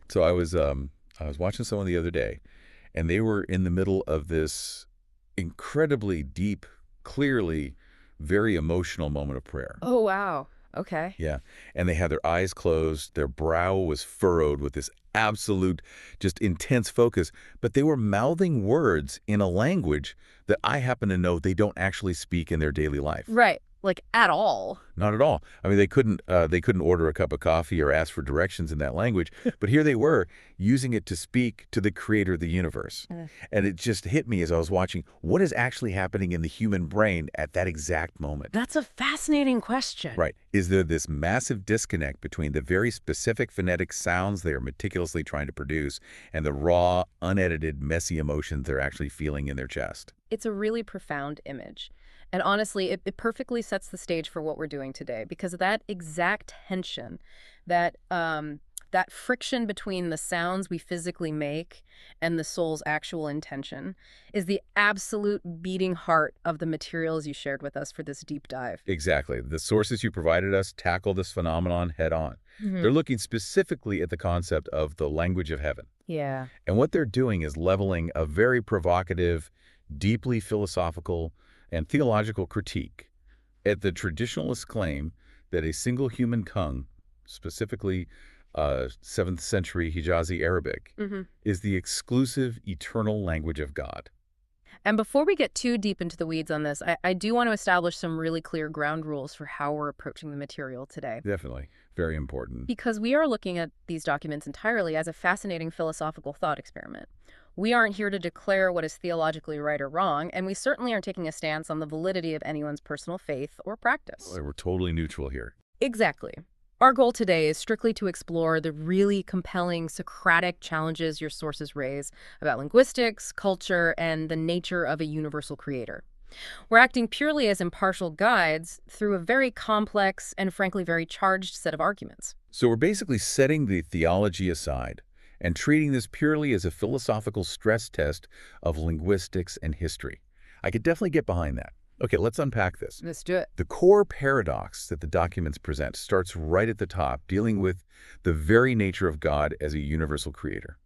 So I was watching someone the other day, and they were in the middle of this incredibly deep, clearly very emotional moment of prayer. Oh, wow. Okay. Yeah. And they had their eyes closed, their brow was furrowed with this absolute, just intense focus, but they were mouthing words in a language that I happen to know they don't actually speak in their daily life. Right. Like, at all. Not at all. I mean, they couldn't order a cup of coffee or ask for directions in that language, but here they were using it to speak to the creator of the universe. And it just hit me as I was watching what is actually happening in the human brain at that exact moment. That's a fascinating question. Right. Is there this massive disconnect between the very specific phonetic sounds they are meticulously trying to produce and the raw, unedited, messy emotions they're actually feeling in their chest? It's a really profound image. And honestly, it perfectly sets the stage for what we're doing today, because of that exact tension, that friction between the sounds we physically make and the soul's actual intention is the absolute beating heart of the materials you shared with us for this deep dive. Exactly. The sources you provided us tackle this phenomenon head on. They're looking specifically at the concept of the language of heaven. Yeah. And what they're doing is leveling a very provocative, deeply philosophical, and theological critique at the traditionalist claim that a single human tongue, specifically 7th century Hijazi Arabic, is the exclusive eternal language of God. And before we get too deep into the weeds on this, I do want to establish some really clear ground rules for how we're approaching the material today. Definitely. Very important. Because we are looking at these documents entirely as a fascinating philosophical thought experiment. We aren't here to declare what is theologically right or wrong, and we certainly aren't taking a stance on the validity of anyone's personal faith or practice. We're totally neutral here. Exactly. Our goal today is strictly to explore the really compelling Socratic challenges your sources raise about linguistics, culture, and the nature of a universal creator. We're acting purely as impartial guides through a very complex and frankly very charged set of arguments. So we're basically setting the theology aside and treating this purely as a philosophical stress test of linguistics and history. I could definitely get behind that. Okay, let's unpack this. Let's do it. The core paradox that the documents present starts right at the top, dealing with the very nature of God as a universal creator.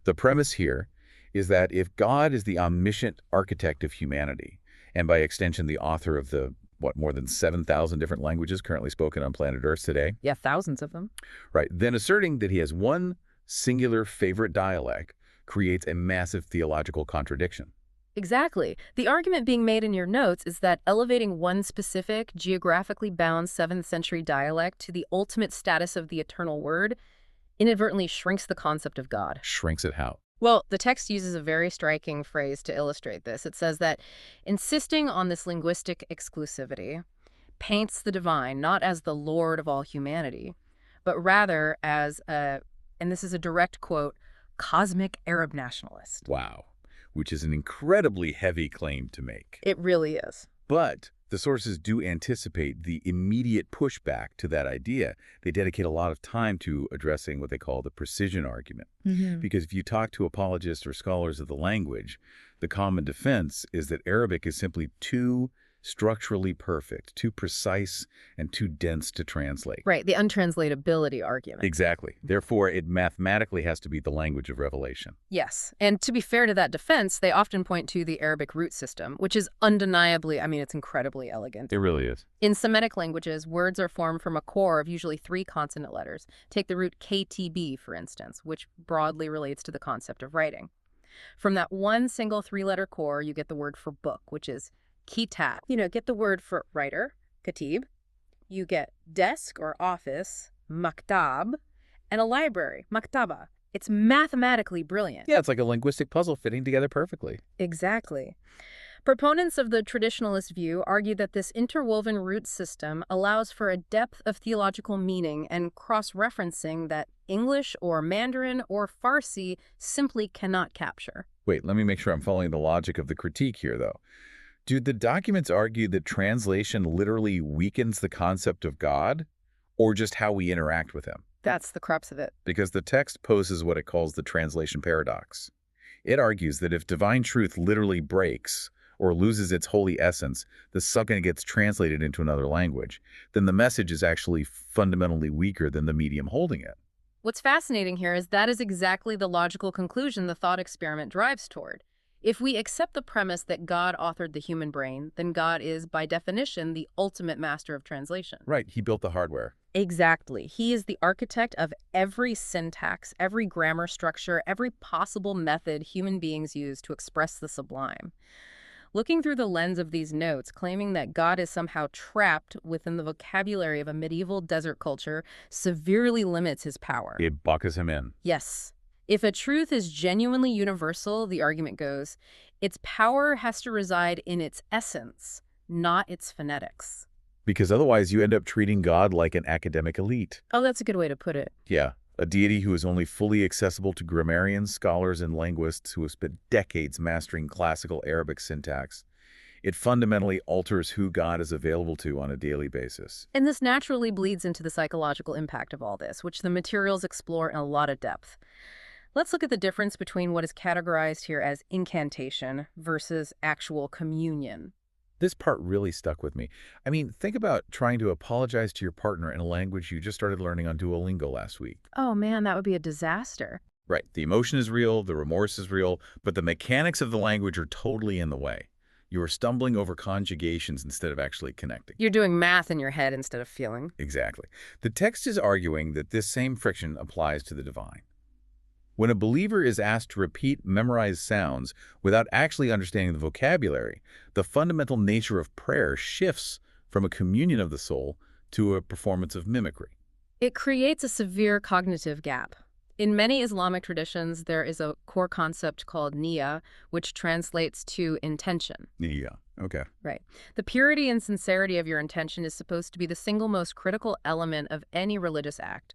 The premise here is that if God is the omniscient architect of humanity, and by extension the author of the, more than 7,000 different languages currently spoken on planet Earth today? Yeah, thousands of them. Right, then asserting that he has one singular favorite dialect creates a massive theological contradiction. Exactly. The argument being made in your notes is that elevating one specific, geographically bound 7th century dialect to the ultimate status of the eternal word inadvertently shrinks the concept of God. Shrinks it how? Well, the text uses a very striking phrase to illustrate this. It says that insisting on this linguistic exclusivity paints the divine not as the Lord of all humanity, but rather as a, and this is a direct quote, cosmic Arab nationalist. Wow. Which is an incredibly heavy claim to make. It really is. But the sources do anticipate the immediate pushback to that idea. They dedicate a lot of time to addressing what they call the precision argument. Because if you talk to apologists or scholars of the language, the common defense is that Arabic is simply too structurally perfect, too precise, and too dense to translate. Right, the untranslatability argument. Exactly. Therefore, it mathematically has to be the language of revelation. Yes, and to be fair to that defense, they often point to the Arabic root system, which is undeniably, it's incredibly elegant. It really is. In Semitic languages, words are formed from a core of usually 3 consonant letters. Take the root KTB, for instance, which broadly relates to the concept of writing. From that one single 3-letter core, you get the word for book, which is kitab. Get the word for writer, katib. You get desk or office, maktab, and a library, maktaba. It's mathematically brilliant. Yeah, it's like a linguistic puzzle fitting together perfectly. Exactly. Proponents of the traditionalist view argue that this interwoven root system allows for a depth of theological meaning and cross-referencing that English or Mandarin or Farsi simply cannot capture. Wait, let me make sure I'm following the logic of the critique here, though. Do the documents argue that translation literally weakens the concept of God, or just how we interact with him? That's the crux of it. Because the text poses what it calls the translation paradox. It argues that if divine truth literally breaks or loses its holy essence the second it gets translated into another language, then the message is actually fundamentally weaker than the medium holding it. What's fascinating here is that is exactly the logical conclusion the thought experiment drives toward. If we accept the premise that God authored the human brain, then God is, by definition, the ultimate master of translation. Right, he built the hardware. Exactly. He is the architect of every syntax, every grammar structure, every possible method human beings use to express the sublime. Looking through the lens of these notes, claiming that God is somehow trapped within the vocabulary of a medieval desert culture severely limits his power. It boxes him in. Yes. If a truth is genuinely universal, the argument goes, its power has to reside in its essence, not its phonetics. Because otherwise you end up treating God like an academic elite. Oh, that's a good way to put it. Yeah, a deity who is only fully accessible to grammarians, scholars, and linguists who have spent decades mastering classical Arabic syntax. It fundamentally alters who God is available to on a daily basis. And this naturally bleeds into the psychological impact of all this, which the materials explore in a lot of depth. Let's look at the difference between what is categorized here as incantation versus actual communion. This part really stuck with me. I mean, think about trying to apologize to your partner in a language you just started learning on Duolingo last week. Oh man, that would be a disaster. Right, the emotion is real, the remorse is real, but the mechanics of the language are totally in the way. You are stumbling over conjugations instead of actually connecting. You're doing math in your head instead of feeling. Exactly. The text is arguing that this same friction applies to the divine. When a believer is asked to repeat memorized sounds without actually understanding the vocabulary, the fundamental nature of prayer shifts from a communion of the soul to a performance of mimicry. It creates a severe cognitive gap. In many Islamic traditions, there is a core concept called niyya, which translates to intention. Yeah, okay. Right. The purity and sincerity of your intention is supposed to be the single most critical element of any religious act.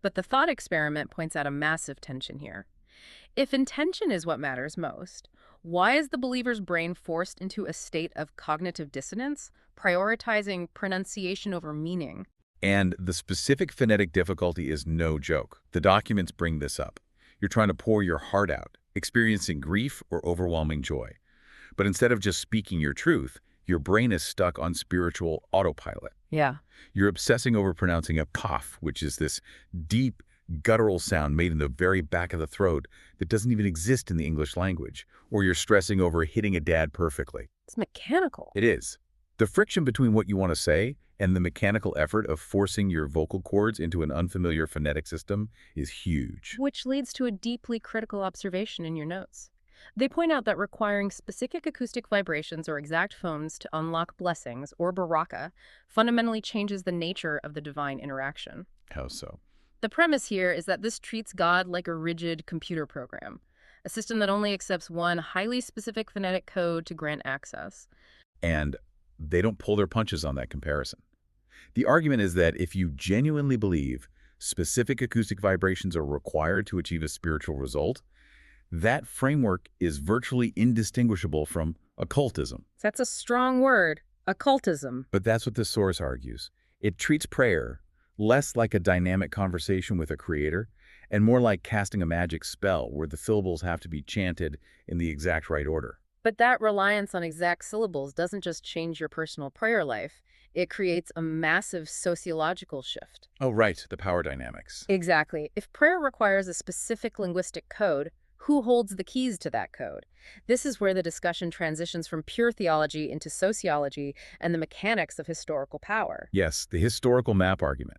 But the thought experiment points out a massive tension here. If intention is what matters most, why is the believer's brain forced into a state of cognitive dissonance, prioritizing pronunciation over meaning? And the specific phonetic difficulty is no joke. The documents bring this up. You're trying to pour your heart out, experiencing grief or overwhelming joy. But instead of just speaking your truth, your brain is stuck on spiritual autopilot. Yeah. You're obsessing over pronouncing a cough, which is this deep, guttural sound made in the very back of the throat that doesn't even exist in the English language. Or you're stressing over hitting a dad perfectly. It's mechanical. It is. The friction between what you want to say and the mechanical effort of forcing your vocal cords into an unfamiliar phonetic system is huge. Which leads to a deeply critical observation in your notes. They point out that requiring specific acoustic vibrations or exact phones to unlock blessings or baraka fundamentally changes the nature of the divine interaction. How so? The premise here is that this treats God like a rigid computer program, a system that only accepts one highly specific phonetic code to grant access. And they don't pull their punches on that comparison. The argument is that if you genuinely believe specific acoustic vibrations are required to achieve a spiritual result, that framework is virtually indistinguishable from occultism. That's a strong word, occultism. But that's what the source argues. It treats prayer less like a dynamic conversation with a creator and more like casting a magic spell where the syllables have to be chanted in the exact right order. But that reliance on exact syllables doesn't just change your personal prayer life. It creates a massive sociological shift. Oh, right, the power dynamics. Exactly. If prayer requires a specific linguistic code, who holds the keys to that code? This is where the discussion transitions from pure theology into sociology and the mechanics of historical power. Yes, the historical map argument.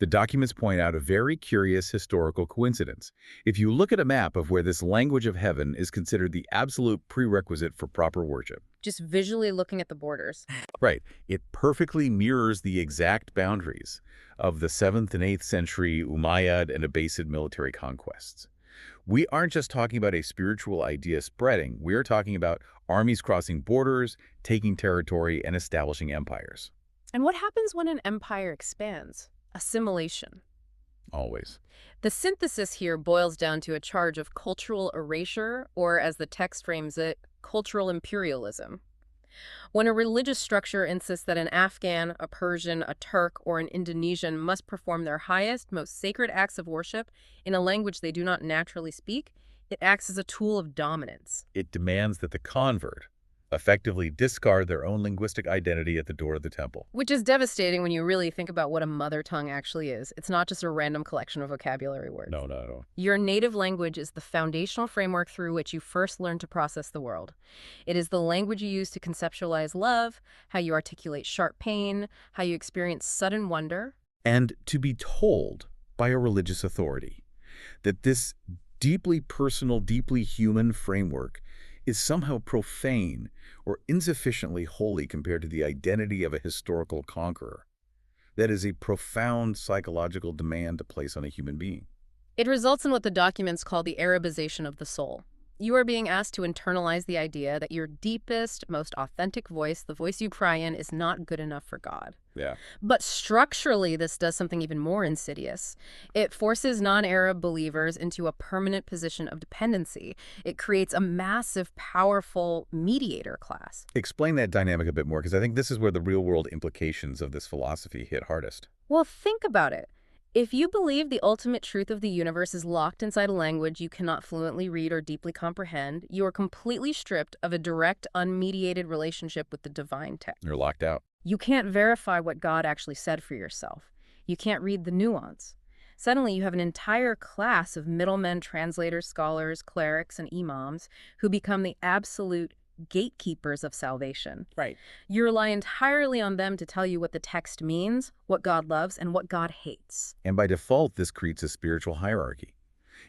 The documents point out a very curious historical coincidence. If you look at a map of where this language of heaven is considered the absolute prerequisite for proper worship. Just visually looking at the borders. Right. It perfectly mirrors the exact boundaries of the 7th and 8th century Umayyad and Abbasid military conquests. We aren't just talking about a spiritual idea spreading. We are talking about armies crossing borders, taking territory, and establishing empires. And what happens when an empire expands? Assimilation. Always. The synthesis here boils down to a charge of cultural erasure, or as the text frames it, cultural imperialism. When a religious structure insists that an Afghan, a Persian, a Turk, or an Indonesian must perform their highest, most sacred acts of worship in a language they do not naturally speak, it acts as a tool of dominance. It demands that the convert, effectively discard their own linguistic identity at the door of the temple. Which is devastating when you really think about what a mother tongue actually is. It's not just a random collection of vocabulary words. No. Your native language is the foundational framework through which you first learn to process the world. It is the language you use to conceptualize love, how you articulate sharp pain, how you experience sudden wonder. And to be told by a religious authority that this deeply personal, deeply human framework is somehow profane or insufficiently holy compared to the identity of a historical conqueror. That is a profound psychological demand to place on a human being. It results in what the documents call the Arabization of the soul. You are being asked to internalize the idea that your deepest, most authentic voice, the voice you cry in, is not good enough for God. Yeah. But structurally, this does something even more insidious. It forces non-Arab believers into a permanent position of dependency. It creates a massive, powerful mediator class. Explain that dynamic a bit more, because I think this is where the real-world implications of this philosophy hit hardest. Well, think about it. If you believe the ultimate truth of the universe is locked inside a language you cannot fluently read or deeply comprehend, you are completely stripped of a direct, unmediated relationship with the divine text. You're locked out. You can't verify what God actually said for yourself. You can't read the nuance. Suddenly, you have an entire class of middlemen, translators, scholars, clerics, and imams who become the absolute gatekeepers of salvation. Right. You rely entirely on them to tell you what the text means, what God loves, and what God hates. And by default, this creates a spiritual hierarchy.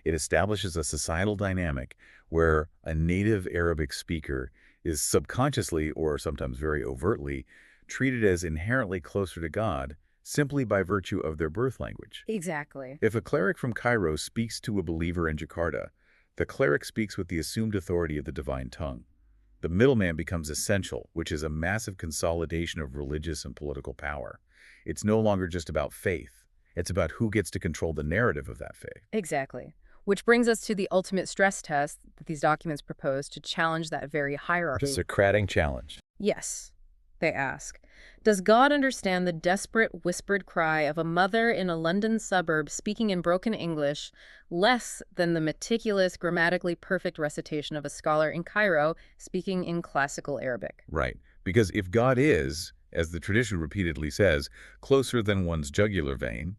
It establishes a societal dynamic where a native Arabic speaker is subconsciously, or sometimes very overtly, treated as inherently closer to God simply by virtue of their birth language. Exactly. If a cleric from Cairo speaks to a believer in Jakarta, the cleric speaks with the assumed authority of the divine tongue. The middleman becomes essential, which is a massive consolidation of religious and political power. It's no longer just about faith. It's about who gets to control the narrative of that faith. Exactly. Which brings us to the ultimate stress test that these documents propose to challenge that very hierarchy. The Socratic challenge. Yes, they ask. Does God understand the desperate whispered cry of a mother in a London suburb speaking in broken English less than the meticulous, grammatically perfect recitation of a scholar in Cairo speaking in classical Arabic? Right. Because if God is, as the tradition repeatedly says, closer than one's jugular vein,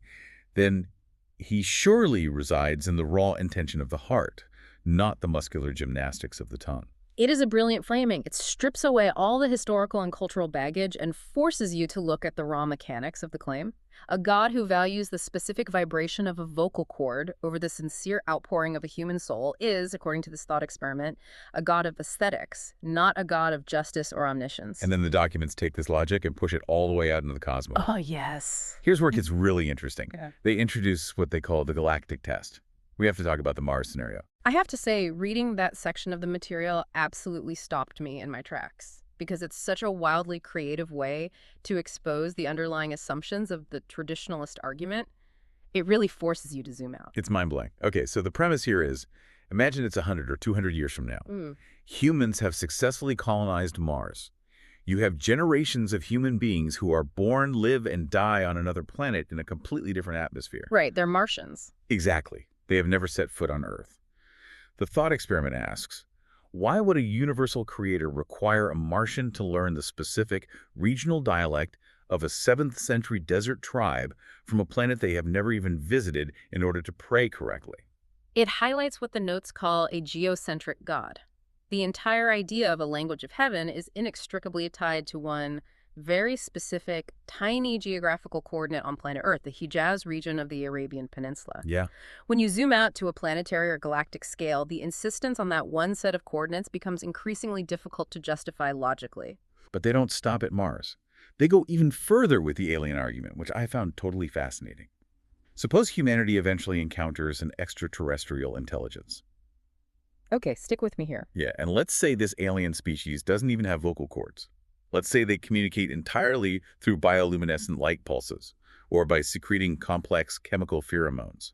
then he surely resides in the raw intention of the heart, not the muscular gymnastics of the tongue. It is a brilliant framing. It strips away all the historical and cultural baggage and forces you to look at the raw mechanics of the claim. A God who values the specific vibration of a vocal cord over the sincere outpouring of a human soul is, according to this thought experiment, a God of aesthetics, not a God of justice or omniscience. And then the documents take this logic and push it all the way out into the cosmos. Oh, yes. Here's where it gets really interesting. Yeah. They introduce what they call the Galactic Test. We have to talk about the Mars scenario. I have to say, reading that section of the material absolutely stopped me in my tracks, because it's such a wildly creative way to expose the underlying assumptions of the traditionalist argument. It really forces you to zoom out. It's mind-blowing. Okay, so the premise here is, imagine it's 100 or 200 years from now. Humans have successfully colonized Mars. You have generations of human beings who are born, live, and die on another planet in a completely different atmosphere. Right, they're Martians. Exactly. They have never set foot on Earth. The thought experiment asks, why would a universal creator require a Martian to learn the specific regional dialect of a 7th century desert tribe from a planet they have never even visited in order to pray correctly? It highlights what the notes call a geocentric God. The entire idea of a language of heaven is inextricably tied to one very specific, tiny geographical coordinate on planet Earth, the Hijaz region of the Arabian Peninsula. Yeah. When you zoom out to a planetary or galactic scale, the insistence on that one set of coordinates becomes increasingly difficult to justify logically. But they don't stop at Mars. They go even further with the alien argument, which I found totally fascinating. Suppose humanity eventually encounters an extraterrestrial intelligence. Okay, stick with me here. Yeah, and let's say this alien species doesn't even have vocal cords. Let's say they communicate entirely through bioluminescent light pulses or by secreting complex chemical pheromones.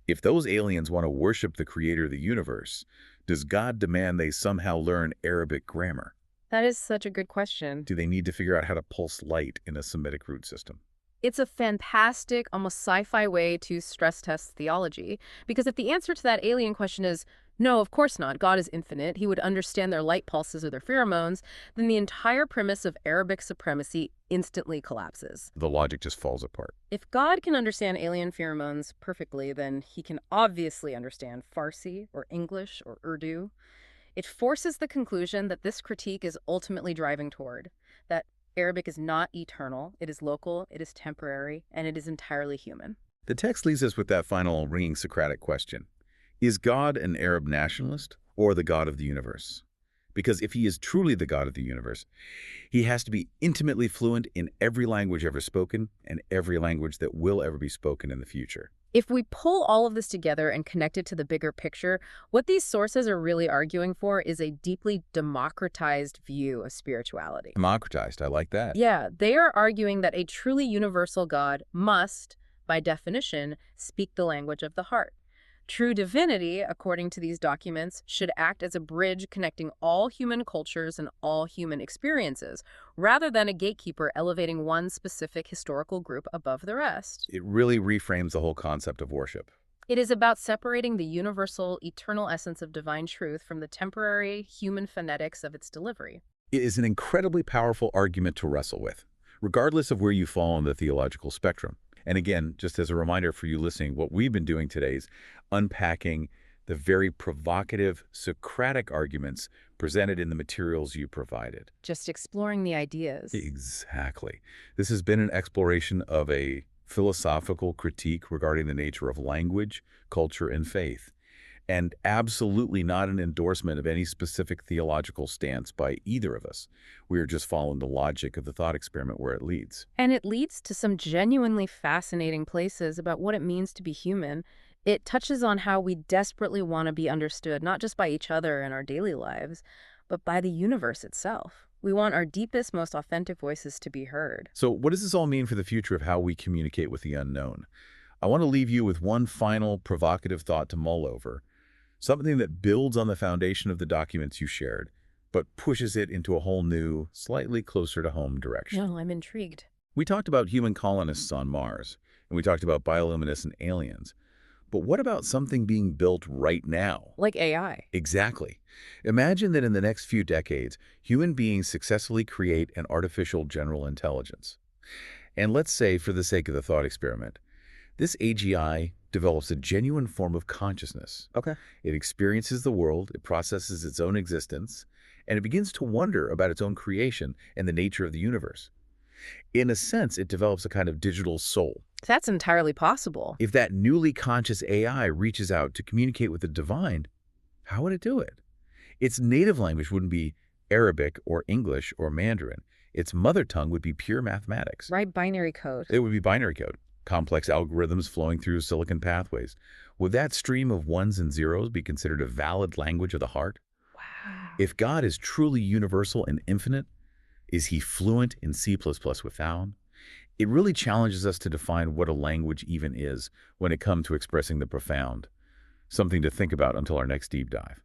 If those aliens want to worship the creator of the universe, does God demand they somehow learn Arabic grammar? That is such a good question. Do they need to figure out how to pulse light in a Semitic root system? It's a fantastic, almost sci-fi way to stress test theology, because if the answer to that alien question is No, of course not. God is infinite. He would understand their light pulses or their pheromones. Then the entire premise of Arabic supremacy instantly collapses. The logic just falls apart. If God can understand alien pheromones perfectly, then he can obviously understand Farsi or English or Urdu. It forces the conclusion that this critique is ultimately driving toward, that Arabic is not eternal, it is local, it is temporary, and it is entirely human. The text leaves us with that final ringing Socratic question. Is God an Arab nationalist or the God of the universe? Because if he is truly the God of the universe, he has to be intimately fluent in every language ever spoken and every language that will ever be spoken in the future. If we pull all of this together and connect it to the bigger picture, what these sources are really arguing for is a deeply democratized view of spirituality. Democratized, I like that. Yeah, they are arguing that a truly universal God must, by definition, speak the language of the heart. True divinity, according to these documents, should act as a bridge connecting all human cultures and all human experiences, rather than a gatekeeper elevating one specific historical group above the rest. It really reframes the whole concept of worship. It is about separating the universal, eternal essence of divine truth from the temporary, human phonetics of its delivery. It is an incredibly powerful argument to wrestle with, regardless of where you fall on the theological spectrum. And again, just as a reminder for you listening, what we've been doing today is unpacking the very provocative Socratic arguments presented in the materials you provided. Just exploring the ideas. Exactly. This has been an exploration of a philosophical critique regarding the nature of language, culture, and faith, and absolutely not an endorsement of any specific theological stance by either of us. We are just following the logic of the thought experiment where it leads. And it leads to some genuinely fascinating places about what it means to be human. It touches on how we desperately want to be understood, not just by each other in our daily lives, but by the universe itself. We want our deepest, most authentic voices to be heard. So what does this all mean for the future of how we communicate with the unknown? I want to leave you with one final provocative thought to mull over. Something that builds on the foundation of the documents you shared, but pushes it into a whole new, slightly closer to home direction. No, I'm intrigued. We talked about human colonists on Mars, and we talked about bioluminescent aliens. But what about something being built right now? Like AI. Exactly. Imagine that in the next few decades, human beings successfully create an artificial general intelligence. And let's say, for the sake of the thought experiment, this AGI develops a genuine form of consciousness. Okay. It experiences the world, it processes its own existence, and it begins to wonder about its own creation and the nature of the universe. In a sense, it develops a kind of digital soul. That's entirely possible. If that newly conscious AI reaches out to communicate with the divine, how would it do it? Its native language wouldn't be Arabic or English or Mandarin. Its mother tongue would be pure mathematics. Right, binary code. It would be binary code. Complex algorithms flowing through silicon pathways. Would that stream of ones and zeros be considered a valid language of the heart? Wow. If God is truly universal and infinite, is he fluent in C++ with sound? It really challenges us to define what a language even is when it comes to expressing the profound. Something to think about until our next deep dive.